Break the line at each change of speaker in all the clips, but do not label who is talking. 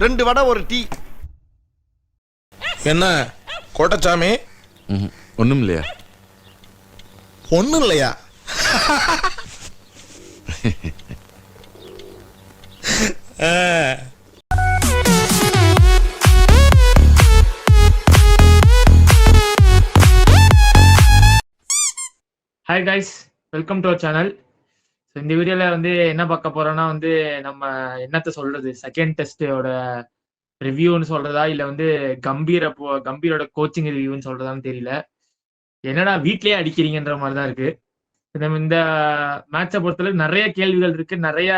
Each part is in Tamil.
2 வடை ஒரு டீ.
என்ன கோட்டச்சாமி?
ஒண்ணும் இல்லையா?
ஒண்ணும் இல்லையா?
Hi guys, welcome to our channel. So இந்த வீடியோவில் வந்து என்ன பார்க்க போறோம்னா வந்து நம்ம என்னத்த சொல்றது, செகண்ட் டெஸ்ட்டோட ரிவ்யூன்னு சொல்றதா இல்லை வந்து கம்பீரோட கோச்சிங் ரிவ்யூன்னு சொல்றதான்னு தெரியல. என்னடா வீட்லயே அடிக்கிறீங்கன்ற மாதிரி தான் இருக்கு. நம்ம இந்த மேட்சை பொறுத்தளவுக்கு நிறைய கேள்விகள் இருக்கு, நிறைய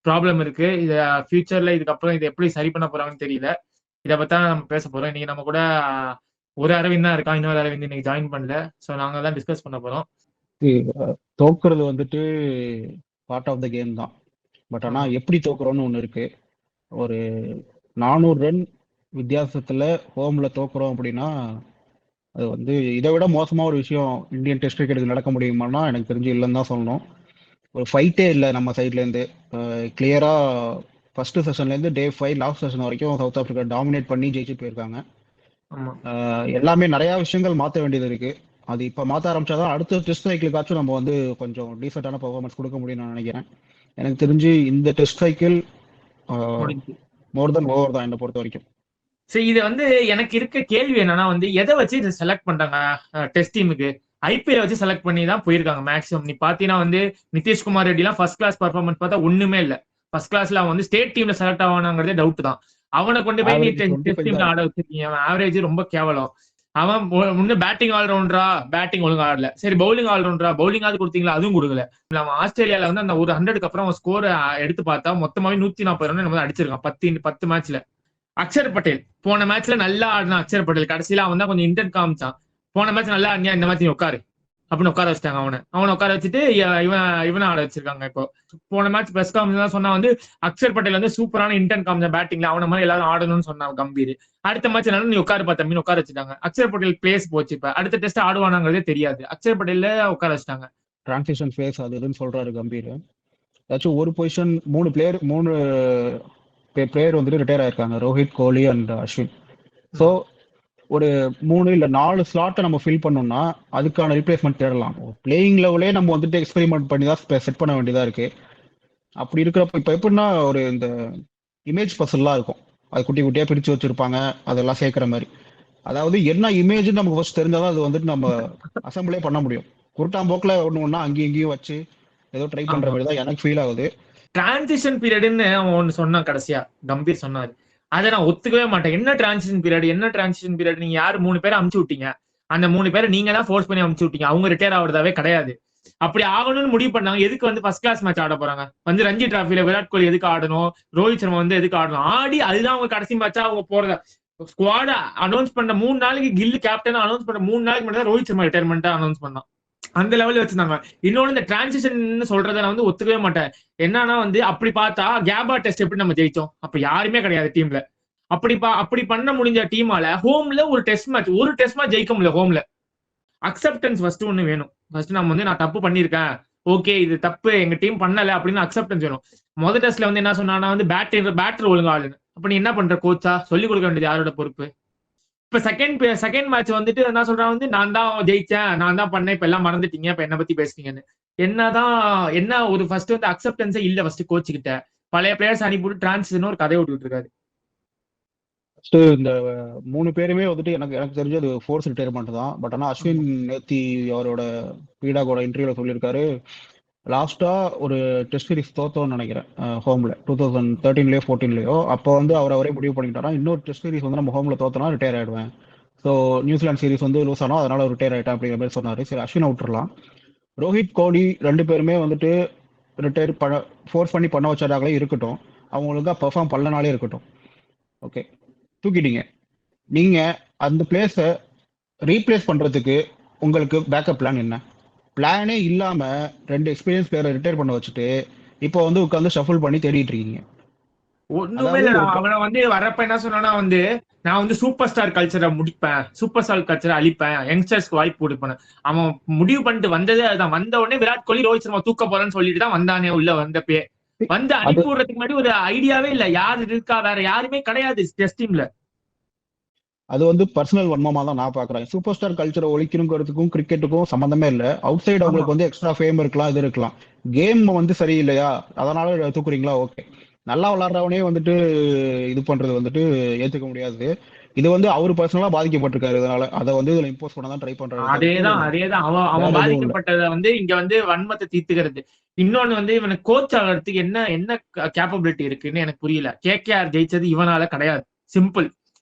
ப்ராப்ளம் இருக்கு. இதை ஃபியூச்சர்ல இதுக்கப்புறம் இதை எப்படி சரி பண்ண போறாங்கன்னு தெரியல. இதை பத்தி தான் நம்ம பேச போறோம். இன்னைக்கு நம்ம கூட ஒரு அரவிந்த் தான் இருக்கான், இன்னொரு அரவிந்த் இன்னைக்கு ஜாயின் பண்ணல. ஸோ நாங்கள் தான் டிஸ்கஸ் பண்ண போறோம்.
தோக்குறது வந்துட்டு பார்ட் ஆஃப் த கேம் தான். பட் ஆனால் எப்படி தோக்குறோம்னு ஒன்று இருக்கு. ஒரு 400 ரன் வித்தியாசத்தில் ஹோமில் தோக்குறோம் அப்படின்னா அது வந்து இதை விட மோசமாக ஒரு விஷயம் இந்தியன் டெஸ்ட் கிரிக்கெட்டுக்கு நடக்க முடியுமானா எனக்கு தெரிஞ்சு இல்லைன்னு தான் சொல்லணும். ஒரு ஃபைட்டே இல்லை நம்ம சைட்லேருந்து. கிளியராக ஃபர்ஸ்ட் செஷன்லேருந்து டே 5 லாஸ்ட் செஷன் வரைக்கும் சவுத் ஆஃப்ரிக்கா டாமினேட் பண்ணி ஜெயிச்சு போயிருக்காங்க. எல்லாமே நிறையா விஷயங்கள் மாற்ற வேண்டியது இருக்குது. அது இப்போ மாற்ற ஆரம்பிச்சாதான் அடுத்த டெஸ்ட் சைக்கிளுக்காச்சும் நம்ம வந்து கொஞ்சம் டீசெண்டான பெர்ஃபார்மன்ஸ் கொடுக்க முடியும்னு நான் நினைக்கிறேன். எனக்கு தெரிஞ்சு இந்த டெஸ்ட் சைக்கிள் மோர் தென் ஓவர் தான் என்னை பொறுத்த வரைக்கும்.
சரி, இது வந்து எனக்கு இருக்க கேள்வி என்னன்னா வந்து எதை வச்சு இதை செலக்ட் பண்றாங்க டெஸ்ட் டீமுக்கு? ஐபிஎல் வச்சு செலக்ட் பண்ணி தான் போயிருக்காங்க மேக்ஸிமம். நீ பாத்தீங்கன்னா வந்து நிதிஷ்குமார் ரெட்டிலாம் ஃபர்ஸ்ட் கிளாஸ் பர்ஃபார்மன்ஸ் பார்த்தா ஒண்ணுமே இல்லை. ஃபர்ஸ்ட் கிளாஸ்ல அவன் வந்து ஸ்டேட் டீம்ல செலக்ட் ஆவானாங்கிறதே டவுட் தான். அவனை கொண்டு போய் நீ டெஸ்ட் டீம்ல ஆட வச்சிருக்கீங்க. அவன் ஆவரேஜ் ரொம்ப கேவலம். அவன் முன்ன பேட்டிங் ஆல்ரவுண்டரா, பேட்டிங் ஒழுங்கா ஆடல. சரி, பவுலிங் ஆல்ரவுண்டரா, பவுலிங் ஆது கொடுத்தீங்களா, அதுவும் கொடுக்கல. அவன் ஆஸ்திரேலியால வந்து அந்த ஒரு 100க்கு அப்புறம் அவன் ஸ்கோர் எடுத்து பார்த்தா மொத்தமாவே 140 ரன் நம்ம அடிச்சிருக்கான் 10 மேட்ச்ல. அக்ஷர் பட்டேல் போன மேட்ச்ல நல்லா ஆடினா. அக்ஷர் பட்டேல் கடைசியில அவன் தான் கொஞ்சம் இன்டென்ட் காமிச்சான். போன மேட்ச் நல்லா ஆடினியா, இந்த மேட்ச் நீ உட்காரு அப்படின்னு உட்கார வச்சிட்டாங்க. அவனை உட்கார வச்சுட்டு இவனை ஆட வச்சிருக்காங்க. இப்போ போன மேட்ச் பிரஸ் காமிச்சு தான் சொன்னா வந்து அக்ஷர் பட்டேல் வந்து சூப்பரான இன்டென்ட் காமிச்சா பேட்டிங்ல, அவன மாதிரி எல்லாரும் ஆடணும்னு சொன்னாங்க கம்பீர். அடுத்த மேட்ச் நீ உட்காரு பார்த்தா உட்கார வச்சுட்டாங்க. அக்ஷர் பட்டேல் பிளேஸ் போச்சு. இப்ப அடுத்த டெஸ்ட் ஆடுவானாங்கிறதே தெரியாது. அக்ஷர் பட்டேல உட்கார வச்சிட்டாங்க.
டிரான்சிஷன் ஃபேஸ் அது இதுன்னு சொல்றாரு கம்பீர். ஏதாச்சும் ஒரு பொசிஷன் 3 பிளேயர் வந்துட்டு ரிட்டையர் ஆயிருக்காங்க, ரோஹித், கோலி அண்ட் அஸ்வின். ஸோ ஒரு 3 இல்லை 4 ஸ்லாட்டை நம்ம ஃபில் பண்ணோம்னா அதுக்கான ரீப்ளேஸ்மெண்ட் தேடலாம். பிளேயிங் லெவலே நம்ம வந்துட்டு எக்ஸ்பெரிமெண்ட் பண்ணி தான் செட் பண்ண வேண்டியதா இருக்கு. அப்படி இருக்கிறப்ப இப்போ எப்படின்னா ஒரு இந்த இமேஜ் பசல்லாம் இருக்கும், அது குட்டி குட்டியா பிரிச்சு வச்சிருப்பாங்க, அதெல்லாம் சேர்க்கிற மாதிரி. அதாவது என்ன இமேஜ் நமக்கு ஃபர்ஸ்ட் தெரிஞ்சாதான் அது வந்துட்டு நம்ம அசம்பிளே பண்ண முடியும். குருட்டாம்போக்கில் ஒன்று அங்கேயும் இங்கேயும் வச்சு ஏதோ ட்ரை பண்ற மாதிரி தான் எனக்கு ஃபீல் ஆகுது.
டிரான்சிஷன் பீரியட்னு அவன் ஒன்று சொன்னான் கடைசியா, கம்பீர் சொன்னாரு. அதை நான் ஒத்துக்கவே மாட்டேன். என்ன டிரான்சிஷன் பீரியட்? நீங்க யாரு 3 பேரை அமுச்சு விட்டீங்க? அந்த 3 பேரை நீங்க தான் ஃபோர்ஸ் பண்ணி அமுச்சு விட்டீங்க. அவங்க ரிட்டையர் ஆகுறதாவே கிடையாது. அப்படி ஆகணும்னு முடிவு பண்ணாங்க. எதுக்கு வந்து ஃபர்ஸ்ட் கிளாஸ் மேட்ச் ஆட போறாங்க? வந்து ரஞ்சி டிராஃபில விராட் கோலி எதுக்கு ஆடணும், ரோஹித் சர்மா வந்து எதுக்கு ஆடணும்? ஆடி அதுதான் அவங்க கடைசி மேட்சா அவங்க போறத. ஸ்குவாட அனௌன்ஸ் பண்ண 3 நாளைக்கு கில்லு கேப்டன் அனௌன்ஸ் பண்ண 3 நாளைக்கு மட்டும் தான் ரோஹித் சர்மா ரிட்டையர்மெண்ட் அனௌன்ஸ் பண்ணான். அந்த லெவலில் வச்சிருந்தாங்க. இன்னொன்னு இந்த டிரான்சிஷன் சொல்றதை நான் வந்து ஒத்துக்கவே மாட்டேன். என்னன்னா வந்து அப்படி பார்த்தா கேபா டெஸ்ட் எப்படி நம்ம ஜெயிச்சோம்? அப்ப யாருமே கிடையாது டீம்ல. அப்படி பண்ண முடிஞ்ச டீமால ஹோம்ல ஒரு டெஸ்ட் மேட்ச் ஜெயிக்க முடியல. ஹோம்ல அக்செப்டன்ஸ் ஃபர்ஸ்ட் ஒண்ணு வேணும். ஃபர்ஸ்ட் நம்ம வந்து நான் தப்பு பண்ணிருக்கேன், ஓகே இது தப்பு, எங்க டீம் பண்ணல அப்படின்னு அக்செப்டன்ஸ் வேணும். முதல் டெஸ்ட்ல வந்து என்ன சொன்னா வந்து பேட்டர் ஒழுங்கா ஆளுன்னு. அப்ப நீ என்ன பண்ற? கோச்சா சொல்லிக் கொடுக்க வேண்டியது யாரோட பொறுப்பு? இப்ப செகண்ட் மேட்ச் வந்துட்டு என்ன சொல்றான் வந்து நான் தான் ஜெயிச்சேன், நான் தான் பண்ணேன், இப்ப எல்லாம் மறந்துட்டீங்க, இப்ப என்ன பத்தி பேசுறீங்கன்னு. என்ன ஒரு ஃபர்ஸ்ட் வந்து அக்செப்டன்ஸே இல்ல ஃபர்ஸ்ட் கோச் கிட்ட. பழைய பிளேயர்ஸ் அனுப்பிவிட்டு டிரான்சிஷன் ஒரு கதையை விட்டுட்டு இருக்காரு.
இந்த 3 பேருமே வந்துட்டு எனக்கு தெரிஞ்சு அது ஃபோர்ஸ் ரிட்டையர்மெண்ட் தான். பட் ஆனால் அஸ்வின் நேத்தி அவரோட பீடாகோட இன்டர்வியூல சொல்லியிருக்காரு, லாஸ்டா ஒரு டெஸ்ட் சீரிஸ் தோத்தோன்னு நினைக்கிறேன் ஹோம்ல 2013லயோ 14லயோ. அப்போ வந்து அவரே முடிவு பண்ணிக்கிட்டாரா, இன்னொரு டெஸ்ட் சீரிஸ் வந்து நம்ம ஹோம்ல தோத்தனா ரிட்டையர் ஆயிடுவேன். ஸோ நியூசிலாந்து சீரிஸ் வந்து லூஸ் ஆனோம், அதனால ரிட்டையர் ஆயிட்டேன் அப்படிங்கிற மாதிரி சொன்னாரு. சரி, அஸ்வின் விட்டுறலாம். ரோஹித், கோலி 2 பேருமே வந்துட்டு ரிட்டையர் ஃபோர்ஸ் பண்ணி பண்ண வச்சதாங்களே இருக்கட்டும், அவங்களுக்கு பெர்ஃபார்ம் பண்ணனாலே இருக்கட்டும், ஓகே தூக்கிட்டீங்க. நீங்க அந்த பிளேஸை ரீப்ளேஸ் பண்றதுக்கு உங்களுக்கு பேக்கப் பிளான் என்ன? பிளானே இல்லாம 2 எக்ஸ்பீரியன்ஸ் பிளேயரை ரிட்டையர் பண்ண வச்சுட்டு இப்போ வந்து உட்காந்து ஷஃபிள் பண்ணி தேடிட்டு இருக்கீங்க.
ஒண்ணுமே இல்ல. அவனை வந்து வரப்ப என்ன சொன்னா வந்து நான் வந்து சூப்பர் ஸ்டார் கல்ச்சரை முடிப்பேன், சூப்பர் ஸ்டார் கல்ச்சரை அழிப்பேன், யங்ஸ்டர்ஸ்க்கு வாய்ப்பு கொடுப்பேன். அவன் முடிவு பண்ணிட்டு வந்ததே அதுதான். வந்த உடனே விராட் கோலி ரோஹித் சர்மா தூக்க போறேன்னு சொல்லிட்டு தான் வந்தானே உள்ள வந்தப்பே. வந்து
அது
அனுப்பி விடுறதுக்கு முன்னாடி ஒரு ஐடியாவே இல்ல, யாரு இருக்கா, வேற யாருமே கிடையாது டெஸ்ட் டீம்ல.
அது வந்து பர்சனல் வன்மமா தான் நான் பாக்குறேன். சூப்பர் ஸ்டார் கல்ச்சரை ஒழிக்கணுங்கிறதுக்கும் கிரிக்கெட்டுக்கும் சம்பந்தமே இல்ல. அவுட் சைடு
ஆமா,
அவங்களுக்கு வந்து எக்ஸ்ட்ரா ஃபேம் இருக்கலாம், இது இருக்கலாம். கேம் வந்து சரியில்லையா, அதனால தூக்குறீங்களா, ஓகே. நல்லா விளாடுறவனே வந்துட்டு இது பண்றது வந்துட்டு ஏத்துக்க முடியாது. இது வந்து அவர் பர்சனலா பாதிக்கப்பட்டிருக்காரு, இதனால அதை வந்து இதுல இம்போஸ் பண்ண தான் ட்ரை பண்றாரு தவிர்த்து
அதேதான் அவன் அவன்
வேற எதுவும் இல்ல.
பாதிக்கப்பட்டதை வந்து இங்க வந்து வன்மத்தை தீர்த்துக்கிறது. இன்னொன்னு வந்து இவனுக்கு கோச் ஆகிறதுக்கு என்ன என்ன கேப்பபிலிட்டி இருக்குன்னு எனக்கு புரியல. கேகேஆர் ஜெயிச்சது இவனால கிடையாது, சிம்பிள்.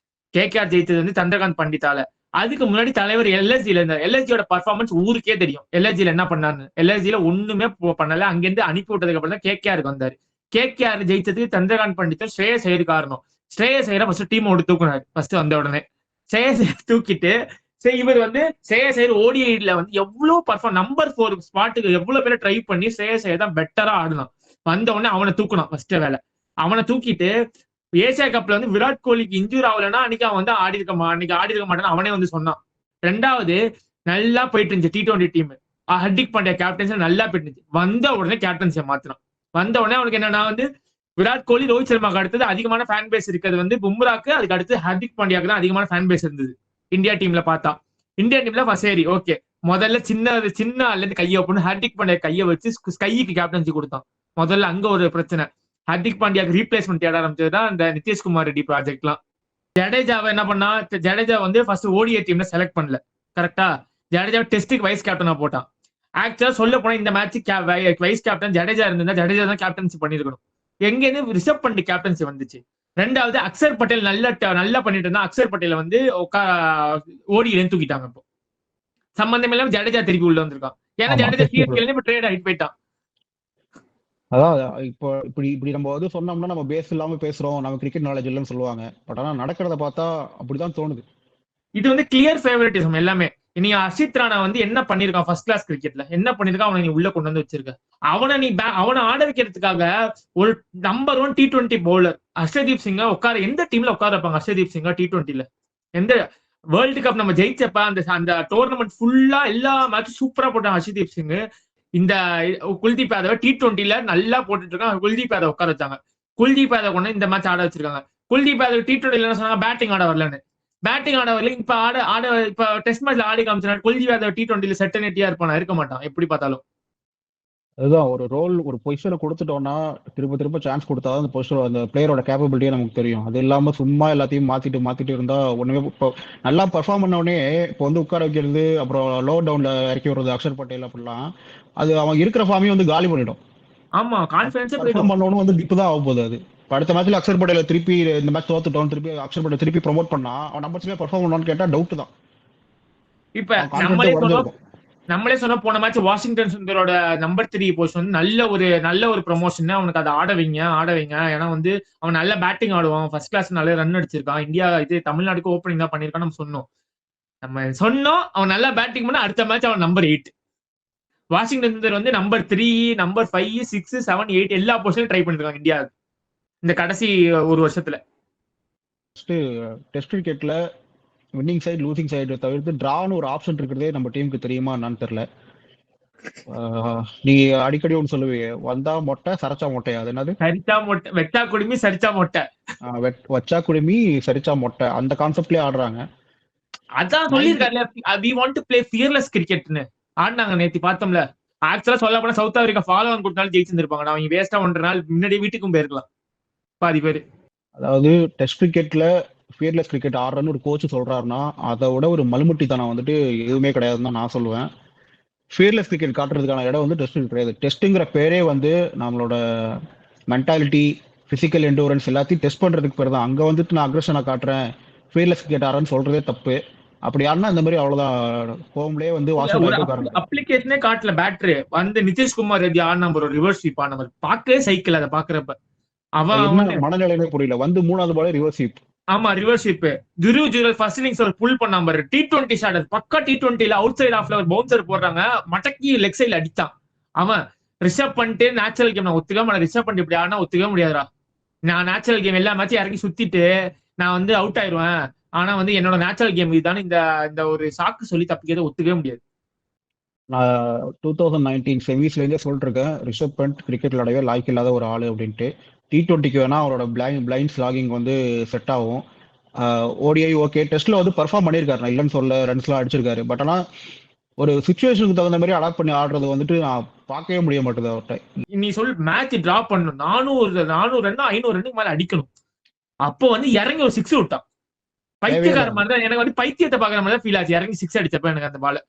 கேகேஆர் ஜெயிச்சது வந்து சந்திரகாந்த் பண்டித்தால. அதுக்கு முன்னாடி தலைவர் எல்எஸ்ஜில இருந்தார். எல்எஸ்ஜியோட பர்ஃபார்மன்ஸ் ஊருக்கே தெரியும், எல்எஸ்ஜில என்ன பண்ணாருன்னு. எல்எஸ்ஜில ஒண்ணுமே பண்ணல. அங்கிருந்து அனுப்பி விட்டதுக்கு அப்புறம் தான் கேகேஆருக்கு வந்தாரு. கேகேஆர் ஜெயிச்சதுக்கு சந்திரகாந்த் பண்டித்தும் ஸ்ரேயஸ் ஐயர் காரணம். ஸ்ரேயஸ் ஐயரை ஃபர்ஸ்ட் டீம் ஓடி தூக்குனாரு. ஃபர்ஸ்ட் வந்த உடனே ஸ்ரேயஸ் ஐயர் தூக்கிட்டு, சரி இவர் வந்து ஸ்ரேயஸ் ஐயர் ஓடிஐல வந்து எவ்வளவு நம்பர் 4 ஸ்பாட்டுக்கு எவ்வளவு பேரை ட்ரை பண்ணி ஸ்ரேயஸ் ஐயர் தான் பெட்டரா ஆடலாம். வந்த உடனே அவனை தூக்கணும் ஃபர்ஸ்ட் வேலை. அவனை தூக்கிட்டு ஏசியா கப்ல வந்து விராட் கோலிக்கு இன்ஜூர் ஆகலன்னா அன்னைக்கு அவன் வந்து ஆடி இருக்க மாட்டான்னு அவனே வந்து சொன்னான். ரெண்டாவது, நல்லா போயிட்டு இருந்துச்சு T20 team. Hardik Pandya captaincy நல்லா போயிட்டு இருந்துச்சு. வந்த உடனே கேப்டன்சியை மாத்தினான். வந்த உடனே அவனுக்கு என்னன்னா வந்து விராட் கோலி, ரோஹித் சர்மாக்கு அடுத்தது அதிகமான ஃபேன் பேஸ் இருக்கிறது வந்து பும்ராக்கு, அதுக்கு அடுத்து ஹர்திக் பாண்டியாக்கு தான் அதிகமான ஃபேன் பேஸ் இருந்தது இந்தியா டீம்ல பார்த்தா. இந்தியா டீம்ல சரி ஓகே, முதல்ல சின்ன அல்ல இருந்து கையை ஒப்பணும் ஹர்திக் பாண்டியா கையை வச்சு ஸ்கைக்கு கேப்டன்சி கொடுத்தான். முதல்ல அங்க ஒரு பிரச்சனை. ஹர்திக் பாண்டியாக்கு ரீப்ளேஸ்மெண்ட் தேட ஆரம்பிச்சதுதான் இந்த நிதிஷ்குமார் ரெட்டி ப்ராஜெக்ட்லாம். ஜடேஜாவை என்ன பண்ணா, ஜடேஜா வந்து ஃபர்ஸ்ட் ஓடிஐ டீம்ல செலக்ட் பண்ணல, கரெக்டா. ஜடேஜா டெஸ்ட்டுக்கு வைஸ் கேப்டனா போட்டான். ஆக்சுவலா சொல்ல போனா இந்த மேட்ச் வைஸ் கேப்டன் ஜடேஜா இருந்தா ஜடேஜா தான் கேப்டன்சி பண்ணிருக்கணும். எங்கேருந்து ரிஷப் பண்ட் கேப்டன்சி வந்துச்சு. ரெண்டாவது, அக்சர் பட்டேல் நல்லா பண்ணிட்டு இருந்தா. அக்சர் பட்டேல வந்து ஓடியிலேருந்து தூக்கிட்டாங்க. இப்போ சம்பந்தம் இல்லாம ஜடேஜா திருப்பி உள்ள வந்திருக்கான். ஏன்னா
ஆமா,
ஜடேஜா சிஎஸ்கே இப்ப ட்ரேட் ஆகிட்டு போயிட்டான்.
அதான் இப்போ இப்படி இப்படி நம்ம வந்து சொன்னோம்னா நம்ம பேஸ் இல்லாம பேசுறோம், நம்ம கிரிக்கெட் நாலேஜ் இல்லைன்னு சொல்லுவாங்க. பட் ஆனா நடக்கிறத பார்த்தா அப்படிதான் தோணுது.
இது வந்து கிளியர் ஃபேவரட்டிசம் எல்லாமே. நீ ஹர்ஷித் ராணா வந்து என்ன பண்ணிருக்கான் ஃபர்ஸ்ட் கிளாஸ் கிரிக்கெட்ல, என்ன பண்ணிருக்கான், அவனை நீ உள்ள கொண்டு வந்து வச்சிருக்க. அவனை ஆட வைக்கிறதுக்காக ஒரு நம்பர் 1 T20 பவுலர் ஹர்ஷதீப் சிங்கா எந்த டீம்ல உட்கார வைப்பாங்க? ஹர்ஷதீப் சிங்கா T20ல எந்த வேர்ல்டு கப் நம்ம ஜெயிச்சப்ப அந்த டோர்னமெண்ட் ஃபுல்லா எல்லா மேட்சும் சூப்பரா போட்டான் ஹர்ஷதீப் சிங். இந்த குல்தீப் யாதவ T20ல நல்லா போட்டுட்டு இருக்கான். குல்தீப் யாதவ் உட்கார வச்சாங்க. குல்தீப் யாதவ் கொண்டு இந்த மேட்ச் ஆட வச்சிருக்காங்க. குல்தீப் யாதவ் T20ல என்ன சொன்னாங்க, பேட்டிங் ஆட வரலன்னு. பேட்டிங் ஆட வரல. இப்ப டெஸ்ட் மேட்ச்ல ஆடி காமிச்சா குல்தீப் யாதவ் T20ல செட்டனேட்டியா இருக்க மாட்டான் எப்படி பார்த்தாலும்.
அதுதான் ஒரு ரோல், ஒரு பொசிஷனை கொடுத்துட்டோம்னா திரும்ப சான்ஸ் கொடுத்தாதான் அந்த பொசிஷன், அந்த பிளேயரோட கேப்பபிலிட்டியே நமக்கு தெரியும். அது இல்லாம சும்மா எல்லாத்தையும் மாத்திட்டு இருந்தா ஒண்ணுமே. இப்போ நல்லா பெர்ஃபார்ம் பண்ண உடனே இப்போ வந்து உட்கார வைக்கிறது, அப்புறம் லோ டவுன்ல இறக்கி விடுறது அக்ஷர் பட்டேல் அப்படிலாம், அது அவன் இருக்கிற ஃபார்மையும் வந்து காலி பண்ணிடும்.
ஆமா, கான்ஃபிடன்ஸே
பெர்ஃபார்ம்
போயிடும்.
பண்ணணும் வந்து டிப்பு தான் ஆக போகுது. அது அடுத்த மேட்ச்ல அக்ஷர் பட்டேல திருப்பி இந்த மேட்ச் தோத்துட்டோம், திருப்பி அக்ஷர் பட்டேல் திருப்பி ப்ரொமோட் பண்ணா அவன் நம்பர்ஸ்லயே பெர்ஃபார்ம் பண்ணணும்னு கேட்டா டவுட் தான்.
இப்ப
அவன் கான்ஃபிடன்ஸே குறைஞ்சிருக்கும்.
நம்மளே சொன்னோம் போன மேட்ச் வாஷிங்டன் சுந்தரோட நம்பர் 3 பொசிஷன் வந்து நல்ல ஒரு ப்ரொமோஷன். அவனுக்கு அதை ஆட வைங்க. ஏன்னா வந்து அவன் நல்ல பேட்டிங் ஆடுவான், ஃபர்ஸ்ட் கிளாஸ் நல்ல ரன் அடிச்சிருக்கான். இந்தியா இது தமிழ்நாடுக்கு ஓப்பனிங் தான் பண்ணிருக்கான். நம்ம சொன்னோம் அவன் நல்லா பேட்டிங் பண்ண. அடுத்த மேட்ச் அவன் நம்பர் 8. வாஷிங்டன் சுந்தர் வந்து நம்பர் 3, நம்பர் 5, 6, 7, 8 எல்லா பொசிஷனும் ட்ரை பண்ணிருக்காங்க இந்தியா இந்த கடைசி ஒரு வருஷத்துல.
டெஸ்ட் கிரிக்கெட்ல வின்னிங் சைடு லூசிங் சைடு தவிர்த்து டிரான்னு ஒரு ஆப்ஷன் இருக்கிறதே நம்ம டீமுக்கு தெரியுமா என்னன்னு தெரியல. நீ அடிக்கடி ஒன்று சொல்லுவீங்க, வந்தா மொட்டை சரைச்சா மொட்டையா, அது என்னது,
சரிச்சா மொட்டை, வெட்டா குடுமி சரிச்சா மொட்டை,
வச்சா குடுமி சரிச்சா மொட்டை, அந்த கான்செப்ட்லயே ஆடுறாங்க.
அதான் சொல்லியிருக்காருல, we want to play fearless cricketன்னு ஆடினாங்க நேத்து பார்த்தோம்ல. ஆக்சுவலா சொல்ல போனா சவுத் ஆப்பிரிக்கா ஃபாலோ ஆன் கொடுத்தாலும் ஜெயிச்சிருந்திருப்பாங்க. அவங்க வேஸ்டா 1.5 நாள் முன்னாடி வீட்டுக்கும் போயிருக்கலாம் பாதி பேரு.
அதாவது டெஸ்ட் கிரிக்கெட்ல ஃபியர்லெஸ் கிரிக்கெட் ஆடுறன்னு ஒரு கோச் சொல்றாருன்னா அதை விட ஒரு மலுமுட்டித்தனம் வந்துட்டு எதுவுமே கிடையாதுன்னு தான் நான் சொல்லுவேன். ஃபியர்லெஸ் கிரிக்கெட் காட்டுறதுக்கான இடம் வந்து டெஸ்ட் கிடையாது. டெஸ்ட்டுங்கிற பேரே வந்து நம்மளோட மென்டாலிட்டி, பிசிக்கல் எண்டூரன்ஸ் எல்லாத்தையும் டெஸ்ட் பண்றதுக்கு பேர் தான். அங்க வந்துட்டு நான் அக்ரஷனை காட்டுறேன், ஃபியர்லெஸ் கிரிக்கெட் ஆடுறேன்னு சொல்றதே தப்பு. அப்படி யாருன்னா இந்த மாதிரி அவ்வளவுதான், ஹோம்லயே வந்து
அப்ளிகேஷனே காட்டல. பேட்டரி வந்து நிதிஷ்குமார் ரெட்டி ஆடின ஒரு ரிவர்ஸ் ஸ்வீப் ஆன மாதிரி பாக்கவே சைக்கிள். அதை பாக்குறப்ப அவன்
மனநிலையே புரியல. வந்து 3வது பாலே ரிவர்ஸ் ஸ்வீப்.
ஆமா, reverse sweep. Dhruv first innings ஒரு புல் பண்ணாம பாரு. T20 ஷாட் பக்கா T20ல அவுட் சைட் ஆஃப்ல ஒரு பவுன்சர் போடுறாங்க, மடக்கி லெக் சைட்ல அடித்தான் அவன். ரிஷப் பண்ணிட்டு நேச்சுரல் கேம் நான் ஒத்துக்க மாட்டேன். ரிஷப் பண்ணிட்டு இப்படி ஆனா ஒத்துக்க முடியாதுடா. நான் நேச்சுரல் கேம் எல்லா மேட்சும் இறங்கி சுத்திட்டு நான் வந்து அவுட் ஆயிடுவேன். ஆனா வந்து என்னோட நேச்சுரல் கேம் இதுதானே இந்த ஒரு சாக்கு சொல்லி தப்பிக்கிறத ஒத்துக்கவே முடியாது.
நான் 2019 செமிஸ்லேருந்தே சொல்லிட்டு இருக்கேன், ரிஷப் பண்ட் கிரிக்கெட் விளையாடவே லாய்க்கு இல்லாத ஒரு ஆளு அப்படின்ட்டு. T20க்கு வேணா அவரோட பிளைண்ட் ஸ்லாகிங் வந்து செட் ஆகும். ஓடிஐ ஓகே, டெஸ்ட்ல வந்து பெர்ஃபார்ம் பண்ணியிருக்காரு, நான் இல்லைன்னு சொல்ல, ரன்ஸ்லாம் அடிச்சிருக்காரு. பட் ஆனால் ஒரு சுச்சுவேஷனுக்கு தகுந்த மாதிரி அடாப்ட் பண்ணி ஆடுறது வந்துட்டு நான் பார்க்கவே முடிய மாட்டேது அவர்கிட்ட.
நீ சொல் மேட்ச் டிராப் பண்ணணும், 400 ரன் 500 ரன்னுக்கு மேல அடிக்கணும். அப்போ வந்து இறங்கி ஒரு 6 விட்டான். பைத்தியக்கார மாதிரி தான், எனக்கு வந்து பைத்தியத்தை பாக்குற மாதிரி தான் ஃபீல் ஆச்சு இறங்கி 6 அடிச்சப்ப எனக்கு அந்த பால்.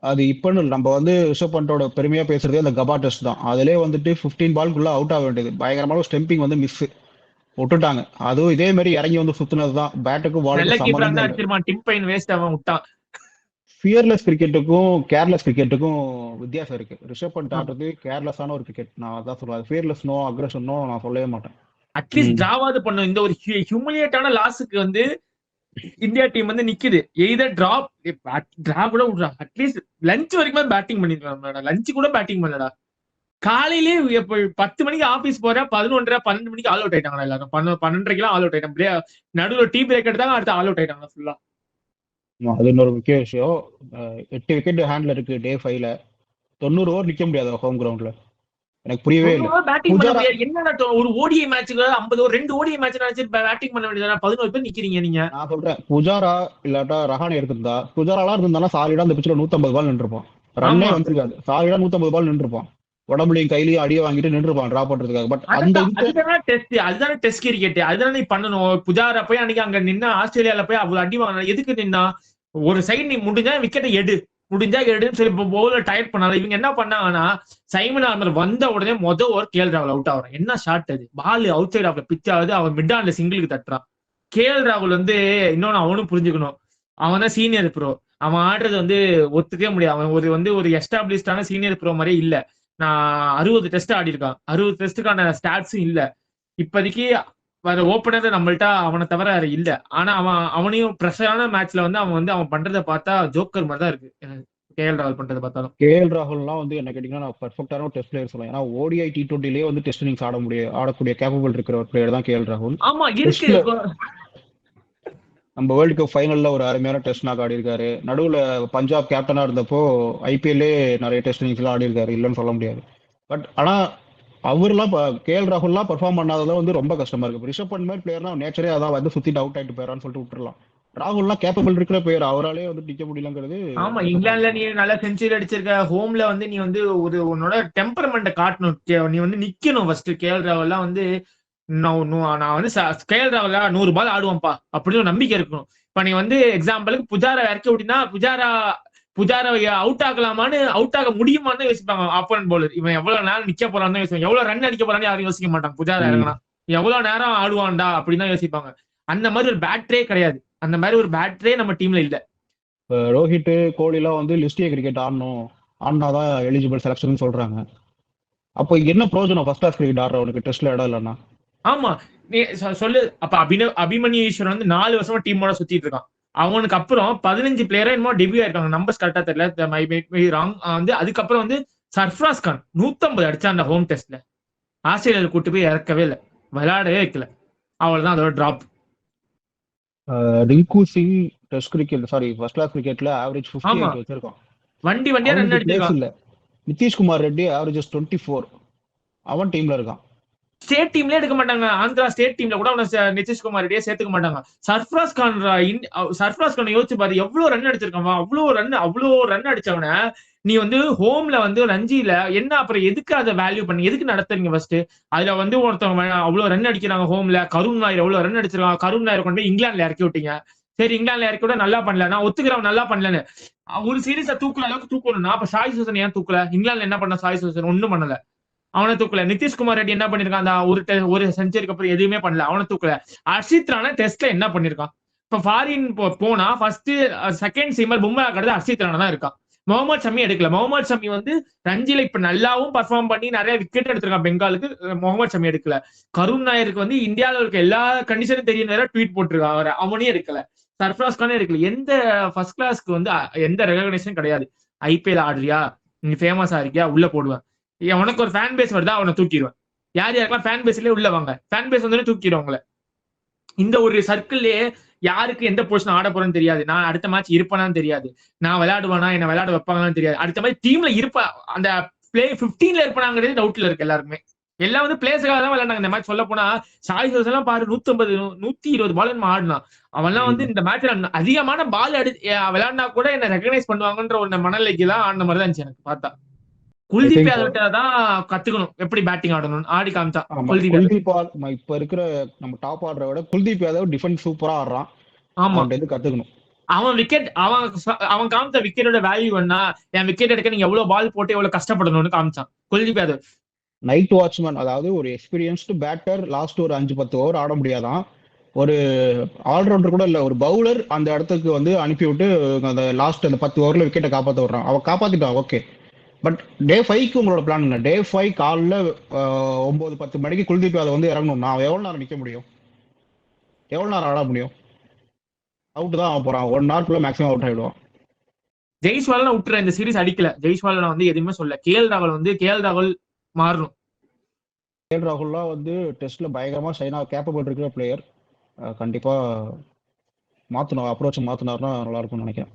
அது இப்பன்னு நம்ம வந்து ரிஷப் பண்டோட பெருமையா பேசுறதே அந்த கபா டெஸ்ட் தான். அதிலே வந்துட்டு 15 பால்குள்ள அவுட் ஆக வேண்டியது, பயங்கரமான ஸ்டெம்பிங் வந்து மிஸ் விட்டுட்டாங்க. அதுவும் இதே மாதிரி இறங்கி வந்து சுத்தினது தான். பேட்டுக்கும்
நல்ல
பாலுக்கும்
கீப்பரா
சம்பந்தமே
தான்
இல்லை.
அடிச்சிருப்பான், டிம் பைன் வேஸ்ட் அவன் விட்டான்.
ஃபியர்லெஸ் கிரிக்கெட்டுக்கும் கேர்லெஸ் கிரிக்கெட்டுக்கும் வித்தியாசம் இருக்கு. ரிஷப் பண்ட் ஆடுறது கேர்லெஸ்ஸான ஒரு கிரிக்கெட், நான் அதான் சொல்லுவேன். ஃபியர்லெஸ்னோ அக்ரஷனோ நான் சொல்லவே மாட்டேன்.
அட்லீஸ்ட் டிராவாவது பண்ணும். இந்த ஒரு ஹியூமிலியேட்டான லாஸுக்கு வந்து இந்தியா டீம் வந்து நிக்குது. எய்தர் டிரா கூட விடுறா, அட்லீஸ்ட் லஞ்ச் வரைக்கும் பேட்டிங் பண்ணிருக்காங்க. லஞ்ச் கூட பேட்டிங் பண்ணலடா. காலையிலே 10 மணிக்கு ஆபீஸ் போற 11:30 12 மணிக்கு ஆல் அவுட் ஆயிட்டாங்க எல்லாரும். 12:30 ஆல் அவுட் ஆயிட்டாங்க. நடுவில் டீ பிரேக் எடுத்தாங்க, அடுத்து ஆல் அவுட் ஆயிட்டாங்க ஃபுல்லா.
அது இன்னொரு முக்கிய விஷயம். 8 விக்கெட் ஹேண்ட்ல இருக்கு டே 5ல. 90 ஓவர் நிக்க முடியாது ஹோம் கிரவுண்ட்ல. எனக்கு புரியவே இல்லை.
பேட்டிங் பண்ண முடியாது. என்னடா ஒரு ஓடிஐ மேட்ச்க்கு 50 ஓவர் 2 ஓடிஐ மேட்ச் நினைச்சு பேட்டிங் பண்ண வேண்டியது. 11 பேர் நிக்கிறீங்க நீங்க.
நான் சொல்றேன், புஜாரா இல்லாட்டா ரஹானே எடுத்திருந்தா, புஜாராலாம் இருந்தாலும் சாலிடா அந்த பிச்சில் 150 பால் நின்றுப்பான். ரன்னே வந்திருக்காது, சாலிடா 150 பால் நின்றுப்பான். உடம்புலையும் கையிலையும் அடியை வாங்கிட்டு நின்றுப்பான் டிரா பண்றதுக்காக. பட் அந்த
அதுதானே டெஸ்ட் கிரிக்கெட், அதுதானே நீ பண்ணணும். புஜாரா போய் அன்னைக்கு அங்க நின்னா, ஆஸ்திரேலியால போய் அவ்வளவு அடி வாங்கினா எதுக்கு நின்னா? ஒரு சைடு நீ முடிஞ்சா விக்கெட்டை முடிஞ்சா எடுன்னு சொல்லி பவுலர் டயர்ட் பண்ணாத. இவங்க என்ன பண்ணாங்கன்னா, சைமன் ஆர்மர் வந்த உடனே ஓவர் கேஎல் ராகுல் அவுட் ஆகிறான். என்ன ஷாட் அது, பால் அவுட் சைட் ஆஃப்ல பிச் ஆகுது, அவன் மிட் ஆன்ல சிங்கிளுக்கு தட்டுறான். கேஎல் ராகுல் வந்து இன்னொன்னு அவனும் புரிஞ்சுக்கணும், அவன் தான் சீனியர் ப்ரோ. அவன் ஆடுறது வந்து ஒத்துக்கவே முடியாது. அவன் ஒரு எஸ்டாப்ளிஷ்டான சீனியர் ப்ரோ மாதிரியே இல்ல. நான் 60 டெஸ்ட் ஆடி இருக்கான், 60 டெஸ்ட்டுக்கான ஸ்டாட்ஸும் இல்ல இப்போதைக்கு. வர ஓப்பனர் நம்மள்ட்ட அவனை தவிர இல்ல. ஆனா அவனையும் ப்ரெஷரான மேட்ச்ல வந்து அவன் பண்றதை பார்த்தா ஜோக்கர் மாதிரி தான் இருக்கு கேஎல் ராகுல் பண்றதை பார்த்தாலும்.
கேஎல் ராகுல்லாம் வந்து என்ன கேட்டீங்கன்னா, நான் பெர்ஃபெக்டான டெஸ்ட் பிளேயர் சொல்லுவேன். ஏன்னா ஓடிஐ T20லயே வந்து டெஸ்ட் இன்னிங்ஸ் ஆடக்கூடிய கேப்பபிள் இருக்கிற ஒரு பிளேயர் தான் கேஎல் ராகுல்.
ஆமா இருக்கு.
நம்ம வேர்ல்டு கப் ஃபைனல்ல ஒரு அருமையான டெஸ்ட் நாக் ஆடி இருக்காரு. நடுவுல பஞ்சாப் கேப்டனா இருந்தப்போ ஐபிஎல்லே நிறைய டெஸ்ட் இன்னிங்ஸ் எல்லாம் ஆடி இருக்காரு, இல்லைன்னு சொல்ல முடியாது. பட் ஆனா அவர்லாம் கேஎல் ராகுல்லாம் பெர்ஃபார்ம் பண்ணாததான் வந்து ரொம்ப கஷ்டமா இருக்கு. ரிஷப் பண்ட் மாதிரி பிளேயர்னா நேச்சரே அதான் வந்து சுத்திட்டு அவுட் ஆயிட்டு போயிடறான்னு சொல்லிட்டு விட்டுறலாம். ராகுல்லாம் கேப்பபிள் இருக்கிற பிளேயர், அவராலே வந்து நிக்க முடியலங்கிறது.
ஆமா, இங்கிலாந்துல நீ நல்லா செஞ்சுரி அடிச்சிருக்க, ஹோம்ல வந்து நீ வந்து உன்னோட டெம்பரமெண்ட்டை காட்டணும். நீ வந்து நிக்கணும் ஃபர்ஸ்ட். கேஎல் ராகுல்லாம் வந்து நான் வந்து கேஎல் ராகுல் 100 பால் ஆடுவான்ப்பா அப்படின்னு ஒரு நம்பிக்கை இருக்கணும். இப்ப நீ வந்து எக்ஸாம்பிளுக்கு புஜாரா இறக்கி விட்டினா, புஜாரா அவுட் ஆகலாமான்னு, அவுட் ஆக முடியுமான்னு யோசிப்பாங்க ஆப்போனன்ட் பவுலர். இவன் எவ்வளவு நேரம் நிக்க போறான்னு யோசிப்பாங்க, எவ்வளவு ரன் அடிக்க போறான்னு யாரும் யோசிக்க மாட்டாங்க. புஜாரா இறங்கினா எவ்வளவு நேரம் ஆடுவான்டா அப்படின்னு தான் யோசிப்பாங்க. அந்த மாதிரி ஒரு பேட்டரே கிடையாது, அந்த மாதிரி ஒரு பேட்டரே நம்ம டீம்ல இல்ல.
ரோஹித் கோலிலாம் வந்து லிஸ்ட் ஏ கிரிக்கெட் ஆடினாதான் எலிஜிபிள் செலக்ஷன் சொல்றாங்க. அப்போ என்ன பிரயோஜனம் ஃபர்ஸ்ட் கிளாஸ் கிரிக்கெட் ஆடுறவனுக்கு டெஸ்ட்ல இடம் இல்லைன்னா?
ஆமா, நீ சொல்லு. அப்ப அபிமன்யு ஈஸ்வரன் வந்து 4 வருஷமா டீமோட சுத்திட்டு இருக்கான். அவனுக்கு அப்புறம் 15 பிளேயரா என்னமோ டெபியூ ஆயிருக்காங்க, நம்பர்ஸ் கரெக்டா தெரியல, ராங். வந்து அதுக்கப்புறம் வந்து சர்ஃப்ராஸ் கான் 150 அடிச்சா அந்த ஹோம் டெஸ்ட்ல. ஆஸ்திரேலியாவில் கூட்டு போய் இறக்கவே இல்லை, விளையாடவே வைக்கல, அவ்வளவுதான் அதோட drop.
Rinku Singh test cricket first class கிரிக்கெட்ல ஆவரேஜ் 58 வச்சிருக்கான்.
வண்டியா ரன் அடிச்சிருக்கான்.
நிதிஷ்குமார் ரெட்டி ஆவரேஜஸ் 24, அவன் டீம்ல இருக்கான்.
ஸ்டேட் டீம்ல எடுக்க மாட்டாங்க, ஆந்திரா ஸ்டேட் டீம்ல கூட நிதிஷ்குமார் ரெட்டியே சேர்த்துக்க மாட்டாங்க. சர்ஃப்ராஸ் கான் யோசிச்சு பாரு, எவ்வளவு ரன் அடிச்சிருக்கான். அவ்வளோ ரன் அடிச்சவன நீ வந்து ஹோம்ல வந்து ரஞ்சியில என்ன, அப்புறம் எதுக்கு அதை வேல்யூ பண்ணி எதுக்கு நடத்துறீங்க ஃபர்ஸ்ட்? அதுல வந்து ஒருத்தவங்க அவ்வளவு ரன் அடிக்கிறாங்க ஹோம்ல. கருண் நாயர் எவ்வளவு ரன் அடிச்சிருக்காங்க. கருண் நாயர் கொண்டு போய் இங்கிலாந்துல இறக்கி விட்டீங்க. சரி, இங்கிலாந்துல இறக்கி விட நல்லா பண்ணல, நான் ஒத்துக்கிறவன் நல்லா பண்ணலன்னு. ஒரு சீரீஸை தூக்குற அளவுக்கு தூக்கணும்னா அப்ப சாய் சுதன் ஏன் தூக்கல? இங்கிலாந்துல என்ன பண்ண சாய் சுதன்? ஒண்ணும் பண்ணல, அவனை தூக்கல. நிதிஷ்குமார் ரெட்டி என்ன பண்ணிருக்கான்? அந்த ஒரு செஞ்சுரிக்கு அப்புறம் எதுவுமே பண்ணல, அவனை தூக்கல. ஹர்ஷித் ராணா டெஸ்ட்ல என்ன பண்ணிருக்கான்? இப்ப ஃபாரின் போனா ஃபர்ஸ்ட் செகண்ட் சீமர் பும்ரா கிடையாது, ஹர்ஷித் ராணா தான் இருக்கான். முகமது ஷமி எடுக்கல. முகமது ஷமி வந்து ரஞ்சில இப்ப நல்லாவும் பர்ஃபார்ம் பண்ணி நிறைய விக்கெட் எடுத்திருக்கான் பெங்காலுக்கு. முகமது ஷமி எடுக்கல. கருண் நாயருக்கு வந்து இந்தியாவில் இருக்க எல்லா கண்டிஷனும் தெரியும், ட்வீட் போட்டிருக்கான், அவனே எடுக்கல. சர்ஃப்ராஸ் கானே எடுக்கல. எந்த ஃபர்ஸ்ட் கிளாஸ்க்கு வந்து எந்த ரெகக்னேஷன் கிடையாது. ஐபிஎல் ஆடுறியா, நீ ஃபேமஸா இருக்கியா, உள்ள போடுவேன். உனக்கு ஒரு ஃபேன் பேஸ் வருதா, அவனை தூக்கிடுவேன். யாருக்கெல்லாம் ஃபேன் பேஸ்லயே உள்ள வாங்க, ஃபேன் பேஸ் வந்து தூக்கிடுவாங்களே. இந்த ஒரு சர்க்கிள்லயே யாருக்கு எந்த பொசிஷன் ஆட போறேன்னு தெரியாது. நான் அடுத்த மேட்ச் இருப்பேனான்னு தெரியாது. நான் விளையாடுவேனா, என்ன விளையாட வைப்பாங்களான்னு தெரியாது. அடுத்த மாதிரி டீம்ல இருப்ப அந்த பிளே 15ல இருப்பாங்கிறது டவுட்ல இருக்கு எல்லாருக்குமே. எல்லாம் வந்து பிளேயர்ஸுக்காக தான் விளையாண்டாங்க இந்த மேட்ச். சொல்ல போனா சாய் சுதர்சன் எல்லாம் பாரு 150 120 பால் ஆடினான். அவன்லாம் வந்து இந்த மேட்ச்ல அதிகமான பால் விளையாடினா கூட என்ன ரெகனைஸ் பண்ணுவாங்கன்ற ஒரு மனநிலைக்கு தான் ஆடின மாதிரி தான் இருந்துச்சு எனக்கு பார்த்தா. குல்தீப் யாதவ் தான் கத்துக்கணும் எப்படி பேட்டிங் ஆடணும், ஆடி காமிச்சா.
குல்தீப் இப்ப இருக்கிற நம்ம டாப் ஆர்டரை விட குல்தீப் யாதவ் டிஃபென்ஸ் சூப்பரா ஆடுறான்.
ஆமா,
கத்துக்கணும்.
அவன் விக்கெட் அவன் காமிச்ச விக்கெட்டோட வேல்யூ என்ன, என் விக்கெட் எடுக்க நீங்க எவ்வளவு பால் போட்டு எவ்வளவு கஷ்டப்படணும்னு காமிச்சான் குல்தீப் யாதவ்.
நைட் வாட்ச்மேன், அதாவது ஒரு எக்ஸ்பீரியன்ஸ்டு பேட்டர் லாஸ்ட் ஒரு 5-10 ஓவர் ஆட முடியாதான். ஒரு ஆல்ரவுண்டர் கூட இல்ல, ஒரு பவுலர் அந்த இடத்துக்கு வந்து அனுப்பி விட்டு அந்த லாஸ்ட் அந்த 10 ஓவர்ல விக்கெட்டை காப்பாற்ற விடுறான். அவன் காப்பாத்திட்டான், ஓகே. பட் டே 5க்கு உங்களோட பிளான் என்ன? டே 5 காலைல 9-10 மணிக்கு குல்தீப் யாதவ் வந்து இறங்கணும். நான் எவ்வளவு நேரம் நிக்க முடியும்? எவ்வளவு நேரம் ஆட முடியும்? அவுட் தான் ஆக போறான். 1 ஹவர்க்குள்ள மேக்ஸிமம் அவுட் ஆயிடுவான்.
ஜெய்ஸ்வால் விட்டுற இந்த சீரிஸ் அடிக்கல. ஜெய்ஸ்வால் நான் வந்து எதுவுமே சொல்ல. கேஎல் ராகுல் மாறணும்.
கேஎல் ராகுல்லாம் வந்து டெஸ்ட்ல பயங்கரமா ஷைனா கேப்பபிள் இருக்கிற பிளேயர். கண்டிப்பா மாத்தணும், அப்ரோச் மாத்தினார்னா நல்லா இருக்கும்னு நினைக்கிறேன்.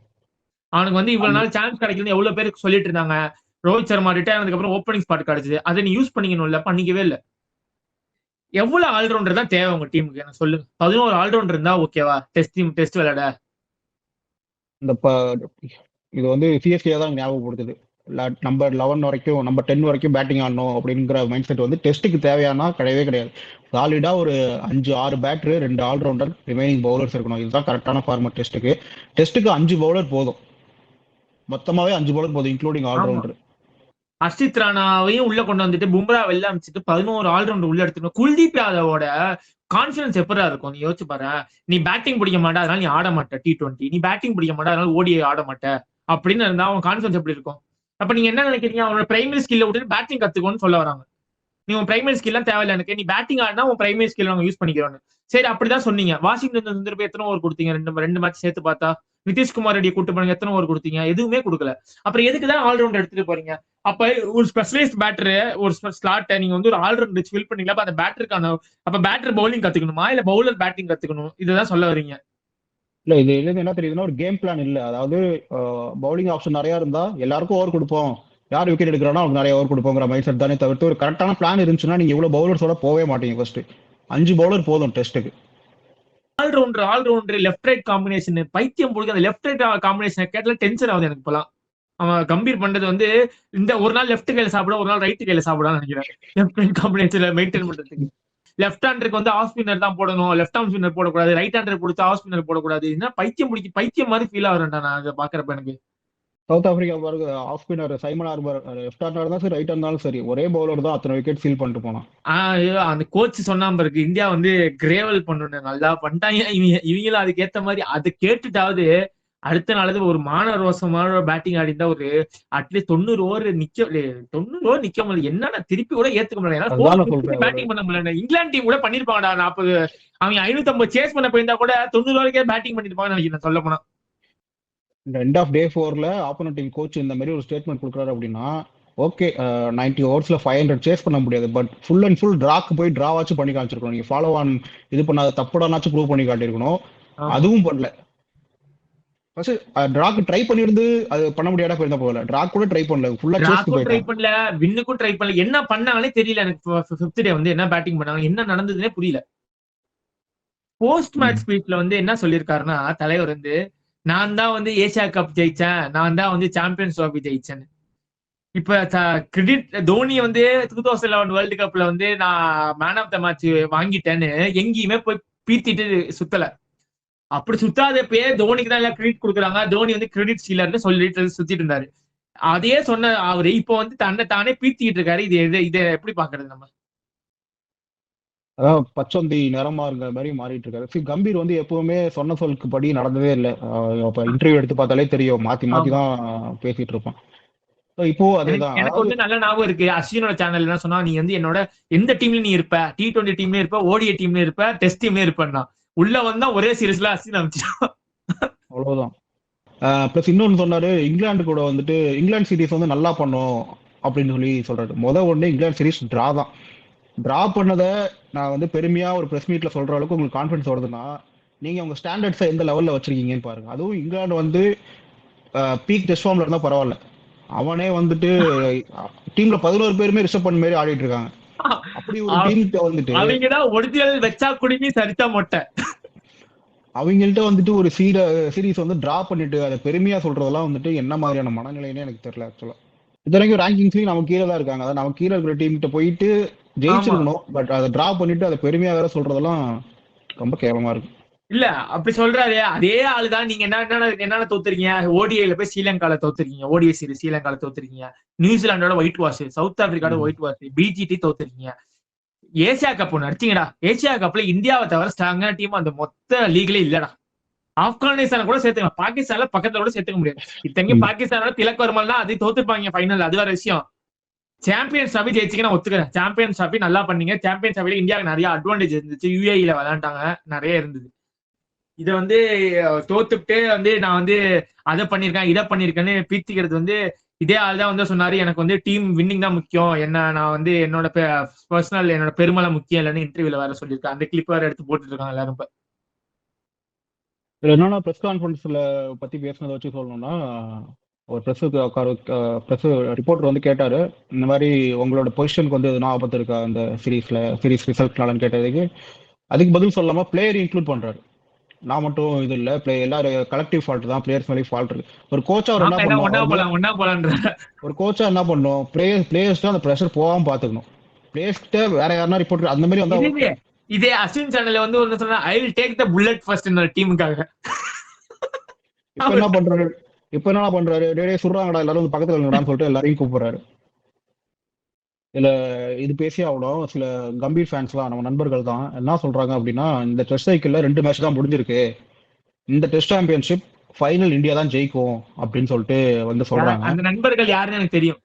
அவனுக்கு வந்து இவ்வளவு நாள் சான்ஸ் கிடைக்கலன்னு எவ்வளவு பேருக்கு சொல்லிட்டு இருந்தாங்க. ரோஹித் சர்மா ரிட்டையர் ஆனதுக்கு அப்புறம் ஓப்பனிங் ஸ்பாட் கிடைச்சது, அதை நீ யூஸ் பண்ணிக்கணும்ல, பண்ணிக்கவே இல்லை. எவ்வளவு ஆல்ரவுண்டர் தான் தேவை உங்க டீமுக்கு எனக்கு சொல்லுங்க. 11 ஆல்ரவுண்டர் இருந்தா ஓகேவா டெஸ்ட் விளையாட?
இந்த இது வந்து சிஎஸ்கே தான் ஞாபகப்படுத்துது. நம்பர் 11 வரைக்கும், நம்பர் 10 வரைக்கும் பேட்டிங் ஆடணும் அப்படிங்கிற மைண்ட் செட் வந்து டெஸ்ட்டுக்கு தேவையானா கிடையவே கிடையாது. சாலிடா ஒரு 5-6 பேட்டரு, 2 ஆல்ரவுண்டர், ரிமைனிங் பவுலர்ஸ் இருக்கணும். இதுதான் கரெக்டான ஃபார்மட். டெஸ்ட்டுக்கு 5 பவுலர் போதும். மொத்தமாவே 5 பவுலர் போதும், இன்க்ளூடிங் ஆல்ரவுண்டர்.
ஹர்ஷித் ராணாவையும் உள்ள கொண்டு வந்துட்டு பும்ரா வெளில அமைச்சிட்டு 11 ஆல்ரவுண்டர் உள்ள எடுத்துக்கணும். குல்தீப் யாதவோட கான்பிடன்ஸ் எப்படா இருக்கும் நீ யோசிச்சு பாரு. நீ பேட்டிங் பிடிக்க மாட்டே அதனால நீ ஆட மாட்ட T20, நீ பேட்டிங் பிடிக்க மாட்டே அதனால ODI ஆட மாட்ட அப்படின்னு இருந்தா அவன் கான்பிடன்ஸ் எப்படி இருக்கும்? அப்ப நீங்க என்ன நினைக்கிறீங்க? அவனோட பிரைமரி ஸ்கில்ல விட்டு பேட்டிங் கத்துக்கோன்னு சொல்ல வராங்க. நீ உன் பிரைமரி ஸ்கில்லாம் தேவையில்ல எனக்கு, நீ பேட்டிங் ஆடினா உன் பிரைமரி ஸ்கில் நாங்க யூஸ் பண்ணிக்கிறோம். சரி, அப்படிதான் சொன்னீங்க. வாஷிங்டன் சுந்தர் போய் எத்தனை ஓவர் கொடுத்தீங்க? ரெண்டு மேட்ச் சேர்த்து பார்த்தா. நிதிஷ்குமார் ரெட்டியை கூட்டு போனீங்க, எத்தனை ஓவர் கொடுத்தீங்க? எதுவுமே கொடுக்கல. அப்புறம் எதுக்குதான் ஆல்ரவுண்டர் எடுத்துட்டு போறீங்க? அப்ப ஒரு ஸ்பெஷலிஸ்ட் பேட்டரு, ஒரு ஸ்லாட்டை நீங்க வந்து ஒரு ஆல்ரவுண்டர் ஃபில் பண்ணீங்களா? அந்த பேட்டருக்கான அப்ப பேட்டர் பவுலிங் கத்துக்கணுமா இல்ல பவுலர் பேட்டிங் கத்துக்கணும்? இதுதான் சொல்ல வரீங்க.
இல்ல, இது என்ன தெரியுதுன்னா ஒரு கேம் பிளான் இல்ல. அதாவது பவுலிங் ஆப்ஷன் நிறைய இருந்தா எல்லாருக்கும் ஓவர் கொடுப்போம், யார் விக்கெட் எடுக்கிறானோ அவங்க நிறைய ஓவர் கொடுப்போங்கிற மைண்ட் செட் தானே தவிர்த்து ஒரு கரெக்டான பிளான் இருந்துச்சுன்னா நீங்க இவ்வளவு பவுலர்ஸோட போவே மாட்டீங்க. ஃபர்ஸ்ட் 5 பவுலர் போதும் டெஸ்ட்டுக்கு.
ஆல்ரவுண்டர் லெஃப்ட் ரைட் காம்பினேஷன் பைத்தியம் போடுங்க. அந்த லெஃப்ட் ரைட் காம்பினேஷன் கேட்டல டென்ஷன் ஆகுது எனக்கு இப்பலாம். அவன் கம்பீர் பண்றது வந்து இந்த ஒரு நாள் லெஃப்ட் கையில சாப்பிட, ஒரு நாள் ரைட் கையில சாப்பிடான்னு நினைக்கிறேன். லெஃப்ட் ரைட் காம்பினேஷன்ல மெயின்டைன் பண்றதுக்கு லெஃப்ட் ஹேண்டருக்கு வந்து ஆஃப் ஸ்பின்னர் தான் போடணும், லெஃப்ட் ஆர்ம் ஸ்பின்னர் போடக்கூடாது, ரைட் ஹேண்டர் கொடுத்து ஆஃப் ஸ்பின்னர் போடக்கூடாது. என்ன பைத்தியம் மாதிரி ஃபீல் ஆகுறேன்டா நான் அதை பாக்குறப்ப எனக்கு.
சவுத் ஆப்பிரிக்கா பாருங்க, off spinner Simon Harper left hander இருந்தாலும் சரி ரைட் இருந்தாலும் சரி ஒரே பவுலர் தான் அத்தனை விக்கெட் ஃபீல் பண்ணிட்டு போனான்.
அந்த கோச் சொன்னாம இருக்கு இந்தியா வந்து கிரேவல் பண்ணணும், நல்லா பண்ணிட்டாங்க இவங்களும் அதுக்கு ஏத்த மாதிரி. அதை கேட்டுட்டாவது அடுத்த நாள் ஒரு ரோசமான பேட்டிங் ஆடிந்தா ஒரு அட்லீஸ்ட் 90 ஓவர் நிக்க முடியல. என்னன்னா திருப்பி கூட ஏத்துக்க முடியல, பேட்டிங் பண்ண முடியல. இங்கிலாந்து டீம் கூட பண்ணிருப்பாங்கடா 40, அவங்க 550 சேஸ் பண்ண போயிருந்தா கூட 90 ஓவருக்கே பேட்டிங் பண்ணிருப்பாங்கன்னு நினைக்கிறேன் சொல்ல போனா.
இந்த எண்ட் ஆஃப் டே 4ல ஆப்போனன்ட் டீம் கோச் இந்த மாதிரி ஒரு ஸ்டேட்மெண்ட் கொடுக்குறாரு அப்படின்னா ஓகே, 90 ஓவர்ஸ்ல 500 சேஸ் பண்ண முடியாது, but full and full track போய் டிராவாச்சும் பண்ணி காமிச்சிருக்கணும். நீங்க ஃபாலோ ஆன் இது பண்ணாத தப்புடானாச்சும் ப்ரூவ் பண்ணி காட்டியிருக்கணும். அதுவும் பண்ணல. ஃபர்ஸ்ட் டிராக்கு ட்ரை பண்ணிருந்து அது பண்ண முடியாத போயிருந்தா போகல. டிராக் கூட ட்ரை பண்ணல, ஃபுல்லா
ட்ரை பண்ணல, வின்னுக்கும் ட்ரை பண்ணல. என்ன பண்ணாங்களே தெரியல எனக்கு. 5th டே வந்து என்ன பேட்டிங் பண்ணாங்க, என்ன நடந்ததுன்னே புரியல. போஸ்ட் மேட்ச் ஸ்பீச்ல வந்து என்ன சொல்லியிருக்காருன்னா தலைவர் வந்து, நான் தான் வந்து ஏசியா கப் ஜெயிச்சேன், நான் தான் வந்து சாம்பியன்ஸ் ட்ராஃபி ஜெயிச்சேன். இப்ப கிரெடிட் தோனி வந்து 2011 வேர்ல்டு கப்ல வந்து நான் மேன் ஆஃப் த மேட்ச் வாங்கிட்டேன்னு எங்கேயுமே போய் பீத்திட்டு சுத்தல. அப்படி சுத்தாதப்பயே தோனிக்கு தான் எல்லாம் கிரெடிட் கொடுக்குறாங்க. தோனி வந்து கிரெடிட் ஸ்டீலர்னு சொல்லிட்டு சுத்திட்டு இருந்தாரு. அதையே சொன்ன அவரு இப்போ வந்து தன்னை தானே பீத்திட்டு இருக்காரு. இதை எப்படி பாக்குறது நம்ம?
அதான் பச்சொந்தி நிறமா இருக்கிற மாதிரி மாறிட்டு இருக்காரு. கம்பீர் வந்து எப்பவுமே சொன்ன சொல்லுக்கு படி நடந்ததே இல்லை. இன்டர்வியூ எடுத்து பார்த்தாலே தெரியும், மாத்தி மாத்தி தான் பேசிட்டு இருப்பான். இப்போ அதுதான்
எனக்கு வந்து நல்ல ஞாபகம் இருக்கு. அஸ்வினோட சேனல் என்ன சொன்னா, நீ வந்து என்னோட எந்த டீம்ல நீ இருப்ப, T20 டீம்ல இருப்ப, ODI டீம்ல இருப்ப, டெஸ்ட் டீம்ல இருப்பேன்னா உள்ள வந்தா ஒரே சீரீஸ்ல அஸ்வின் அமைச்சிட்டான்.
அவ்வளவுதான். பிளஸ் இன்னொன்னு சொன்னாரு, இங்கிலாந்து கூட வந்துட்டு இங்கிலாந்து சீரீஸ் வந்து நல்லா பண்ணும் அப்படின்னு சொல்லி சொல்றாரு. ஒண்ணு இங்கிலாந்து சீரீஸ் டிரா தான். டிரா பண்ணதை நான் வந்து பெருமையா ஒரு பிரஸ் மீட்ல சொல்ற அளவுக்கு உங்களுக்கு கான்பிடன்ஸ் வருதுன்னா நீங்க உங்க ஸ்டாண்டர்ட்ஸை எந்த லெவல்ல வச்சிருக்கீங்கன்னு பாருங்க. அதுவும் இங்கிலாந்து வந்து பீக் டெஸ்ட் ஃபார்ம்ல இருந்தா பரவாயில்ல, அவனே வந்துட்டு டீம்ல 11 பேருமே ரிஷப் பண்ட் மாதிரி ஆடிட்டு இருக்காங்க. அப்படி ஒரு டீம் வந்துட்டு
அவங்கதான் ஒரிஜினல் வச்சா குடுமி சரித்தா மொட்டை.
அவங்கள்ட்ட வந்துட்டு ஒரு சீரீஸ் வந்து டிரா பண்ணிட்டு அதை பெருமையா சொல்றதெல்லாம் வந்துட்டு என்ன மாதிரியான மனநிலைன்னு எனக்கு தெரியல ஆக்சுவலா. இது வரைக்கும் ரேங்கிங்ஸ்லயும் நம்ம கீழே தான் இருக்காங்க. அதாவது நம்ம கீழே இருக்கிற டீம் கிட்ட போயிட்டு ஜெயிச்சிருக்கணும், பட் அதை டிரா பண்ணிட்டு அதை பெருமையா வேற சொல்றதெல்லாம் ரொம்ப கேவலமா இருக்கு.
இல்ல அப்படி சொல்றாரு, அதே ஆளுதான் நீங்க என்னென்ன தோத்துருக்கீங்க. ஓடிஐல போய் ஸ்ரீலங்கால தோத்துருக்கீங்க, ஓடிஐ சீரிஸ் ஸ்ரீலங்கால தோத்துருக்கீங்க, நியூசிலாண்டோட ஒயிட் வாஷ், சவுத் ஆப்பிரிக்காவோட ஒயிட் வாஷ், பிஜிடி தோத்துருக்கீங்க. ஏசியா கப் ஒண்ணு அடிச்சீங்கடா. ஏசியா கப்ல இந்தியாவை தவிர ஸ்ட்ராங்கான டீம் அந்த மொத்த லீக்ல இல்லடா. ஆப்கானிஸ்தான் கூட சேர்த்துக்கலாம், பாகிஸ்தான்ல பக்கத்துல கூட சேர்த்துக்க முடியாது. இத்தனைக்கும் பாகிஸ்தானோட திலக் வர்மல் தான் அது தோத்துப்பாங்க ஃபைனல், அது வேற விஷயம். சாம்பியன்ஸ் டிராபி ஜெயிச்சிங்க நான் ஒத்துக்கிறேன், சாம்பியன்ஸ் டிராபி நல்லா பண்ணீங்க. சாம்பியன்ஸ் டிராபில இந்தியாவுக்கு நிறைய அட்வான்டேஜ் இருந்துச்சு, யூஏஇல விளையாண்டாங்க, நிறைய இருந்தது. இதை வந்து தோத்துட்டு வந்து நான் வந்து அதை பண்ணிருக்கேன் இதை பண்ணிருக்கேன்னு பீத்திக்கிறது வந்து இதே ஆள் தான் வந்து சொன்னாரு, எனக்கு வந்து டீம் வின்னிங் தான் முக்கியம், என்ன நான் வந்து என்னோட பர்சனல் என்னோட பெருமளை முக்கியம் இல்லைன்னு இன்டர்வியூல வேற சொல்லியிருக்கேன். அந்த கிளிப் வேற எடுத்து போட்டுட்டு இருக்காங்க எல்லாரும். இப்ப
இதுல என்னன்னா பிரஸ் கான்ஃபரன்ஸ்ல பத்தி பேசுனதை வச்சு சொல்லணும்னா, ஒரு பிரஸ் ரிப்போர்ட்டர் வந்து கேட்டாரு, இந்த மாதிரி உங்களோட பொசிஷனுக்கு வந்து எதுனா ஆபத்து இருக்கா அந்த சீரீஸ் ரிசல்ட்னாலன்னு கேட்டதுக்கு அதுக்கு பதில் சொல்லாம பிளேயர் இன்க்ளூட் பண்றாரு. நான் மட்டும் இது இல்ல, எல்லாரும் கலெக்டிவ் ஃபால்ட் தான், பிளேயர்ஸ் மேலே ஃபால்ட் இருக்கு. ஒரு கோச்சா அவர் என்ன பண்ணும், ஒரு கோச்சா என்ன பண்ணும், பிளேயர்ஸ் தான் அந்த ப்ரெஷர் போகாம பாத்துக்கணும். பிளேயர்ஸ்கிட்ட வேற யாருன்னா ரிப்போர்ட் அந்த மாதிரி வந்து
இதே அஸ்வின் சேனல்ல வந்து ஒரு சொன்னா I will take the bullet first இந்த டீமுக்காக.
இப்ப என்ன பண்றாரு, டேய் சுடுறாங்கடா எல்லாரும் வந்து பக்கத்துல இல்லடான்னு சொல்லிட்டு எல்லாரையும் கூப்பிடுறாரு. இல்ல இது பேசி ஆகணும். சில கம்பீர் ஃபேன்ஸ்லாம் நம்ம நண்பர்கள் தான் என்ன சொல்றாங்க அப்படின்னா, இந்த டெஸ்ட் சைக்கிள்ல 2 மேட்ச் தான் முடிஞ்சிருக்கு, இந்த டெஸ்ட் சாம்பியன்ஷிப் ஃபைனல் இந்தியா தான் ஜெயிக்கும் அப்படின்னு சொல்லிட்டு வந்து சொல்றாங்க.
அந்த நண்பர்கள் யாருன்னு எனக்கு தெரியும்.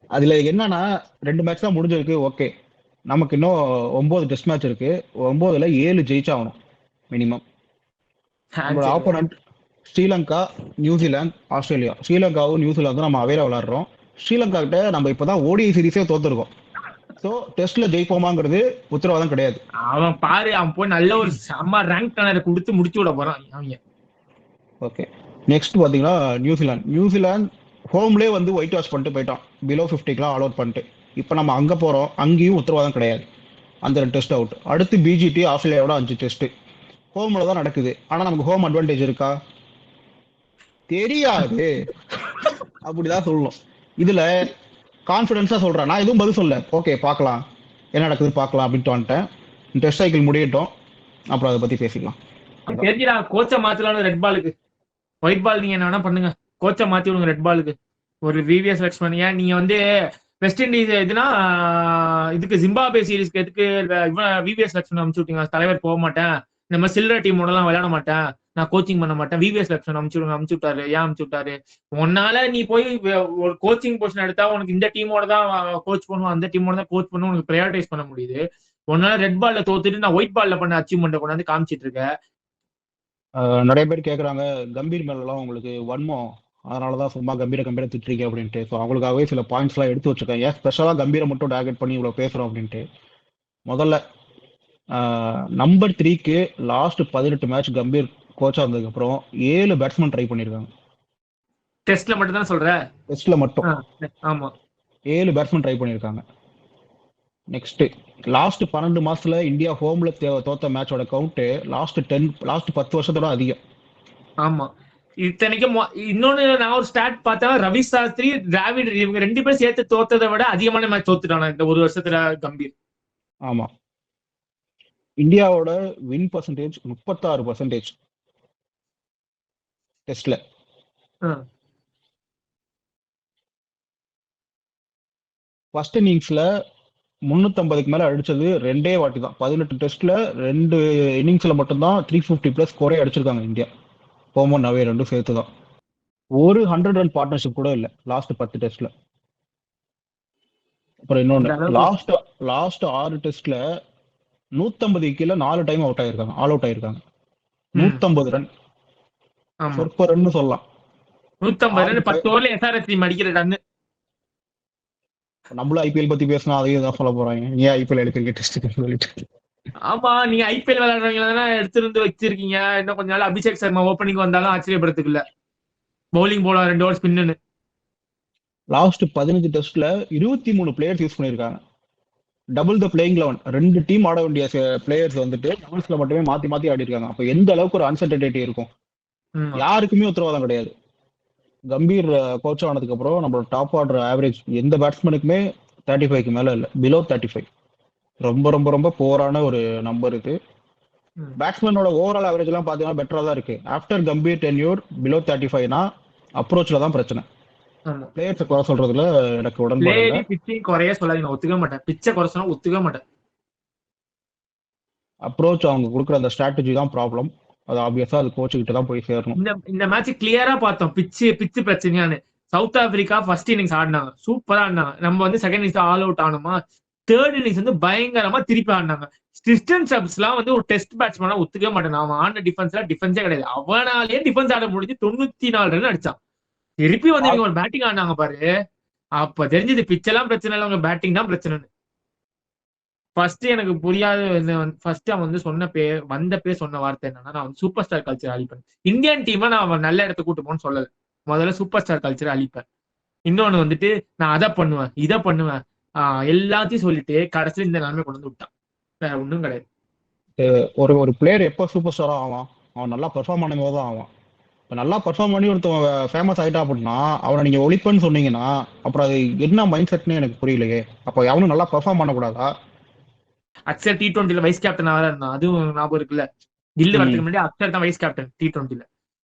அதுல என்னன்னா 2 மேட்ச் தான் முடிஞ்சிருக்கு, ஓகே, நமக்கு இன்னும் 9 டெஸ்ட் மேட்ச் இருக்கு, 9ல 7 ஜெயிச்சாகணும் மினிமம். நம்மளோட ஆப்போனன்ட் ஸ்ரீலங்கா, நியூசிலாந்து, ஆஸ்திரேலியா. ஸ்ரீலங்காவும் நியூசிலாந்தும் நம்ம அவையில விளையாடுறோம். ஸ்ரீலங்கா கிட்ட நம்ம இப்பதான் ஓடிஐ சீரிஸே தோத்துருக்கோம். சோ டெஸ்ட்ல ஜெயிப்போமாங்கிறது உத்தரவாதம் கிடையாது.
அவன் பாரு, அவன் போய் நல்ல ஒரு செம்ம ரேங்க் டனரை கொடுத்து முடிச்சு விட போறான் அவங்க.
ஓகே, நெக்ஸ்ட் பாத்தீங்கன்னா நியூசிலாந்து ஹோம்லயே வந்து ஒயிட் வாஷ் பண்ணிட்டு போயிட்டான், பிலோ 50க்குலாம் ஆல் அவுட் பண்ணிட்டு. இப்போ நம்ம அங்க போறோம், அங்கேயும் உத்தரவாதம் கிடையாது, அந்த 2 டெஸ்ட் அவுட். அடுத்து பிஜிடி ஆஸ்திரேலியாவோட 5 டெஸ்ட் ஹோம்ல தான் நடக்குது. ஆனா நமக்கு ஹோம் அட்வான்டேஜ் இருக்கா, தெரியாது. அப்படிதான் சொல்லணும். இதுல கான்பிடன்ஸா சொல்றேன், நான் எதுவும் பதில் சொல்ல, ஓகே பார்க்கலாம் என்ன நடக்குது பார்க்கலாம் அப்படின்ட்டு வந்துட்டேன். டெஸ்ட் சைக்கிள் முடியட்டும், அப்புறம் அதை பத்தி பேசிக்கலாம்.
தெரிஞ்சுடா, கோச்சை மாத்தலாம் ரெட் பாலுக்கு. ஒயிட் பால் நீங்க என்ன வேணா பண்ணுங்க, கோச்சை மாத்தி விடுங்க ரெட் பாலுக்கு. ஒரு விவிஎஸ் லட்சுமண், ஏன் நீங்க வந்து வெஸ்ட் இண்டீஸ் இதுனா இதுக்கு ஜிம்பாபே சீரிஸ்க்கு எதுக்கு விவிஎஸ் லட்சுமண் அனுப்பிச்சு விட்டீங்க? தலைவர் போக மாட்டேன், இந்த மாதிரி சில்லற டீமோட எல்லாம் விளையாட மாட்டேன், நான் கோச்சிங் பண்ண மாட்டேன், விவிஎஸ் லட்சுமண் அனுப்பிச்சு விட்டாரு. ஏன் அனுப்பிச்சு விட்டாரு? உன்னால நீ போய் ஒரு கோச்சிங் பொசிஷன் எடுத்தா உனக்கு இந்த டீமோட தான் கோச் பண்ணுவோம், அந்த டீமோட தான் கோச் பண்ணுவோம், உனக்கு ப்ரையாரிட்டைஸ் பண்ண முடியுது. உன்னால ரெட் பால்ல தோத்துட்டு நான் ஒயிட் பால்ல பண்ண அச்சீவ்மெண்ட் கொண்டாந்து காமிச்சிட்டு இருக்கேன்.
நிறைய பேர் கேட்குறாங்க, கம்பீர் மேலாம் உங்களுக்கு வன்மோ, அதனாலதான் சும்மா கம்பீர திட்டுறீங்க அப்படின்ட்டு. ஸோ அவங்களுக்காகவே சில பாயிண்ட்ஸ்லாம் எடுத்து வச்சிருக்கேன், ஏன் ஸ்பெஷலாக கம்பீரை மட்டும் டார்கெட் பண்ணி இவ்வளோ பேசுகிறோம் அப்படின்ட்டு. முதல்ல நம்பர் 3க்கு லாஸ்ட் 18 மேட்ச் கம்பீர் கோச்சா இருந்ததுக்கு அப்புறம் 7 பேட்ஸ்மேன் ட்ரை பண்ணிருக்காங்க.
டெஸ்ட்ல மட்டும் தான் சொல்ற?
டெஸ்ட்ல மட்டும்
ஆமா
7 பேட்ஸ்மேன் ட்ரை பண்ணிருக்காங்க. நெக்ஸ்ட் லாஸ்ட் 12 மாசத்துல இந்தியா ஹோம்ல தோத்த மேட்சோட கவுண்ட் லாஸ்ட் 10 வருஷத்தோட அதிகம்.
ஆமா, இத்தனைக்கும் இன்னொன்னு நான் ஒரு ஸ்டாட் பார்த்தேன், ரவி சாஸ்திரி, டிராவிட் இவங்க 2 பேரும் சேர்த்து தோத்ததை விட அதிகமான மேட்ச் தோத்துட்டாங்க இந்த ஒரு வருஷத்துல கம்பீர்.
ஆமா, இந்தியாவோட வின் பர்சன்டேஜ் 36% டெஸ்ட்ல. ஃபர்ஸ்ட் இன்னிங்ஸ்ல 350க்கு மேல அடிச்சது 2 வாட்டி தான். 18 டெஸ்ட்ல 2 இன்னிங்ஸ்ல மட்டும்தான் 350+ ஸ்கோரே அடிச்சிருக்காங்க இந்தியா, ஹோம் அண்ட் அவே 2 சேர்த்து தான். ஒரு 100 ரன் பார்ட்னர்ஷிப் கூட இல்லை லாஸ்ட் 10 டெஸ்ட்ல. அப்புறம் இன்னொன்னு, லாஸ்ட் 6 டெஸ்ட்ல 150 கீழே 4 டைம் அவுட் ஆயிருக்காங்க, ஆல் அவுட் ஆயிருக்காங்க. 150 ரன் சொற்ப ரன் சொல்லலாம்.
150 ரன் 10 ஓவர்ல எஸ்ஆர்எஸ் டீம் அடிக்கிற ரன்.
நம்மளும் ஐபிஎல் பத்தி பேசினா அதையும் தான் சொல்ல போறாங்க, ஏன் ஐபிஎல் எடுக்கிறீங்க டெஸ்ட் சொல்லிட்டு.
ஆமா, நீங்க ஐபிஎல் விளையாடுறவங்க தானே எடுத்திருந்து வச்சிருக்கீங்க. இன்னும் கொஞ்ச நாள் அபிஷேக் சர்மா ஓப்பனிங் வந்தாலும் ஆச்சரியப்படுறதுக்கு இல்ல. பவுலிங் போலாம் 2 ஓவர் ஸ்பின்னு.
லாஸ்ட் 15 டெஸ்ட்ல 23 பிளேயர்ஸ் யூஸ் பண்ணிருக்காங்க. Double the playing 11. 2 டீம் ஆட வேண்டிய பிளேயர்ஸ் வந்துட்டு டபுள்ஸ்ல மட்டுமே மாத்தி மாத்தி ஆடி இருக்காங்க. அப்ப எந்த அளவுக்கு ஒரு அன்சர்டனிட்டி இருக்கும், யாருக்குமே உத்தரவாதம் கிடையாது. கம்பீர் கோச் ஆனதுக்கு அப்புறம் நம்மளோட டாப் ஆர்டர் ஆவரேஜ் எந்த பேட்ஸ்மேனுக்குமே 35க்கு மேல இல்ல, பிலோ 35. ரொம்ப ரொம்ப ரொம்ப போரான ஒரு நம்பர் இது. பேட்ஸ்மேனோட ஓவரால் ஆவரேஜ் எல்லாம் பாத்தீங்கன்னா பெட்டரா தான் இருக்கு. ஆஃப்டர் கம்பீர் டென்யூர் பிலோ 35னா அப்ரோச்ல தான் பிரச்சனை. பிளேயர்ஸ் குறை சொல்றதுல எனக்கு உடன்பாடு இல்ல.
பிச்சிங் குறைய சொல்லாதீங்க, ஒத்துக்க மாட்டேன். பிச்சை குறை சொன்னா ஒத்துக்க மாட்டேன்.
அப்ரோச் அவங்க கொடுக்குற அந்த ஸ்ட்ராட்டஜி தான் ப்ராப்ளம். அது ஆப்வியஸா அது கோச் கிட்ட தான் போய் சேரணும்.
இந்த மேட்ச் கிளியரா பார்த்தோம் பிச்சு பிரச்சனையானு. சவுத் ஆப்பிரிக்கா ஃபர்ஸ்ட் இன்னிங்ஸ் ஆடினாங்க, சூப்பரா ஆடினாங்க. நம்ம வந்து செகண்ட் இன்னிங்ஸ் ஆல் அவுட் ஆனோமா, தேர்ட் இன்னிங்ஸ் வந்து பயங்கரமா திருப்பி ஆடினாங்க. கிறிஸ்டன் சப்ஸ் எல்லாம் வந்து ஒரு டெஸ்ட் பேட்ஸ்மேனா ஒத்துக்கவே மாட்டேன். அவன் ஆடின டிஃபென்ஸே கிடையாது. அவனாலேயே டிஃபென்ஸ் ஆட முடிஞ்சு 94 ரன் அடிச்சான். திருப்பி வந்து இவங்க ஒரு பேட்டிங் ஆடினாங்க பாரு, அப்ப தெரிஞ்சது பிச்செல்லாம் பிரச்சனை இல்லை, அவங்க பேட்டிங் தான் பிரச்சனைன்னு. ஃபர்ஸ்ட் எனக்கு புரியாது. ஃபர்ஸ்ட் அவன் வந்து சொன்ன வார்த்தை என்னன்னா, நான் வந்து சூப்பர் ஸ்டார் கல்ச்சர் அழிப்பேன். இந்தியன் டீமை நான் அவன் நல்ல இடத்துக்கு கூட்டு போன்னு சொல்லல. முதல்ல சூப்பர் ஸ்டார் கல்ச்சர் அழிப்பேன். இன்னொன்னு வந்துட்டு நான் அதை பண்ணுவேன் இதை பண்ணுவேன் எல்லாத்தையும் சொல்லிட்டு கடைசியில் இந்த நிலைமை கொண்டு வந்து விட்டான். வேற ஒன்றும் கிடையாது.
ஒரு பிளேயர் எப்போ சூப்பர் ஸ்டாரா ஆவான், அவன் நல்லா பெர்ஃபார்ம் பண்ணும் போது தான் ஆவான். இப்போ நல்லா பெர்ஃபார்ம் பண்ணி ஒருத்தன் ஃபேமஸ் ஆயிட்டா அப்படின்னா அவனை நீங்க ஒழிப்பன்னு சொன்னீங்கன்னா அப்புறம் அது என்ன மைண்ட் செட்னு எனக்கு புரியலையே. அப்போ அவனும் நல்லா பெர்ஃபார்ம் பண்ணக்கூடாதா?
அக்ஷர் T20 வைஸ் கேப்டன் ஆக இருந்தான், அதுவும் ஞாபகம் இருக்குல்ல. கில்லு வரதுக்கு முன்னாடி அக்ஷர் தான் vice captain T20.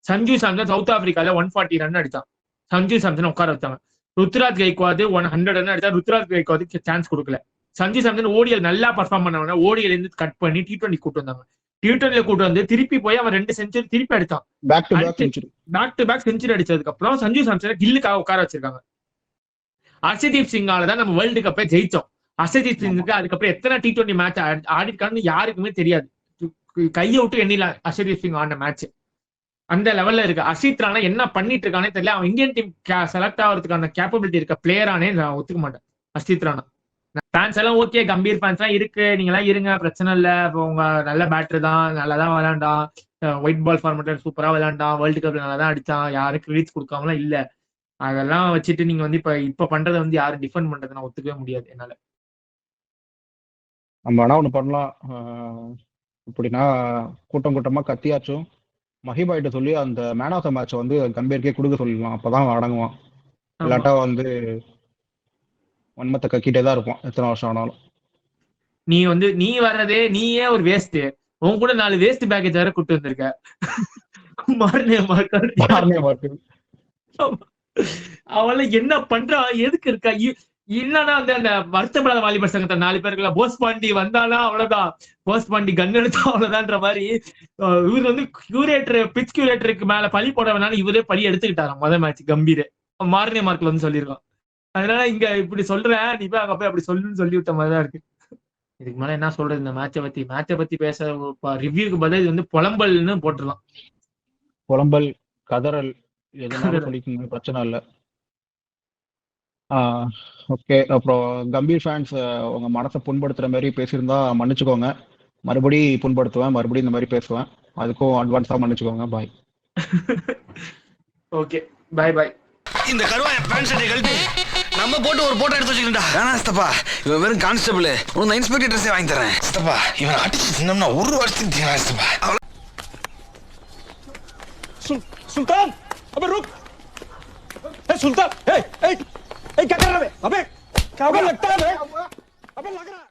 Sanju Samson South ஆப்பிரிக்கால 140 ரன் அடிச்சான். சஞ்சு சாம்சன் உட்கார வச்சாங்க. ருத்ராஜ் கைக்வாத் 100 ரன் அடிச்சா. ருத்ராஜ் கைக்வாதுக்கு சான்ஸ் கொடுக்கல. சஞ்சு சாம்சன் ஓடிஎல் நல்லா பர்ஃபார்ம் பண்ணவன ஓடிஎல் இருந்து கட் பண்ணி T20 கூட்டு வந்தாங்க. T20 கூட்டு வந்து திருப்பி போய் அவன் 2 செஞ்சுரி திருப்பி அடிச்சான். பேக் டு பேக் செஞ்சுரி அடிச்சதுக்கு அப்புறம் சஞ்சு சாம்சன் கில்லுக்காக உட்கார வச்சிருக்காங்க. ஹர்ஷதீப் சிங்கால தான் நம்ம வேர்ல்டு கப்பை ஜெயிச்சோம். ஹர்ஷதீப் சிங்குக்கு அதுக்கப்புறம் எத்தனை T20 மேட்ச் ஆடிருக்கான்னு யாருக்குமே தெரியாது. கையை விட்டு எண்ணில ஹர்ஷதீப் சிங் ஆடின மேட்ச் அந்த லெவல்ல இருக்கு. அஷித் ராணா என்ன பண்ணிட்டு இருக்கானே தெரியல. அவன் இந்தியன் டீம் செலக்ட் ஆகிறதுக்கான கேப்பபிலிட்டி இருக்க பிளேயரானே நான் ஒத்துக்க மாட்டேன். அஷித் ராணா ஃபேன்ஸ் எல்லாம் ஓகே, கம்பீர் ஃபேன்ஸ் எல்லாம் இருக்கு, நீங்க எல்லாம் இருங்க, பிரச்சனை இல்ல. இப்போ உங்க நல்ல பேட்டர் தான், நல்லா தான் விளையாண்டான், ஒயிட் பால் ஃபார்மேட்ல சூப்பரா விளையாண்டான், வேர்ல்டு கப்ல நல்லா தான் அடிச்சான், யாரும் கிரெடிட்ஸ் கொடுக்காமலாம் இல்ல. அதெல்லாம் வச்சுட்டு நீங்க வந்து இப்ப பண்றதை வந்து யாரும் டிஃபெண்ட் பண்றதை நான் ஒத்துக்கவே முடியாது என்னால.
நம்ம வேணா ஒண்ணு பண்ணலாம். இப்படின்னா கூட்டமா கத்தியாச்சும் மஹிபாய்ட்ட சொல்லி அந்த மேன் ஆஃப் த மேட்ச் வந்து கம்பீருக்கே கொடுக்க சொல்லிடலாம். அப்பதான் அடங்குவான். இல்லாட்டா வந்து வன்மத்தை கக்கிட்டே தான் இருப்பான் எத்தனை வருஷம் ஆனாலும்.
நீ வர்றதே நீயே ஒரு வேஸ்ட். உன் கூட 4 வேஸ்ட் பேக்கேஜ் வேற கூட்டு வந்திருக்க. அவள என்ன பண்றா, எதுக்கு இருக்கா? இல்லன்னா அந்த வருத்தப்படாத வாலிபர் சங்கத்தை 4 பேருக்குல போஸ் பாண்டி வந்தானா அவ்வளவுதான், போஸ் பாண்டி கன் எடுத்தா அவ்வளவுதான்ற மாதிரி இவர் வந்து பிச் கியூரேட்டருக்கு மேல பழி போட வேணாலும் இவரே பழி எடுத்துக்கிட்டாராம் முதல் மேட்ச் கம்பீர். மார்னே மார்க்ல வந்து சொல்லியிருக்கான். அதனால இங்க இப்படி சொல்றேன், நீ போய் அங்க போய் அப்படி சொல்லுன்னு சொல்லி விட்ட மாதிரிதான் இருக்கு. இதுக்கு மேல என்ன சொல்றது இந்த மேட்சை பத்தி பேச ரிவ்யூக்கு பதில் இது வந்து புலம்பல்னு போட்டுடலாம்.
புலம்பல் கதறல் எதுனாலும் சொல்லிக்கோங்க, பிரச்சனை இல்லை. ஓகே. அப்புறம் கம்பீர் ஃபேன்ஸ் உங்க மனசை புண்படுத்துற மாதிரி பேசியிருந்தா மன்னிச்சுக்கோங்க. மறுபடியும் புண்படுத்துவேன், மறுபடியும் இந்த மாதிரி பேசுவேன். அதுக்கும் அட்வான்ஸா மன்னிச்சுக்கோங்க. பாய்.
ஓகே, பாய் பாய்.
இந்த கருவாய பேண்ட் ஷர்ட்டை கழட்டி நம்ம போட்டு ஒரு போட்டோ எடுத்து வச்சுக்கிட்டா. வேணா சித்தப்பா, இவன் வெறும் கான்ஸ்டபிள், உனக்கு இன்ஸ்பெக்டர் ட்ரெஸ்ஸே வாங்கி தரேன். சித்தப்பா, இவன் அடிச்சு சின்னம்னா 1 வருஷத்துக்கு தீரா. சித்தப்பா
सुल्तान, अबे रुक! सुल्तान, क्या कर रहा है? अबे क्या लगता है? अबे लग रहा है।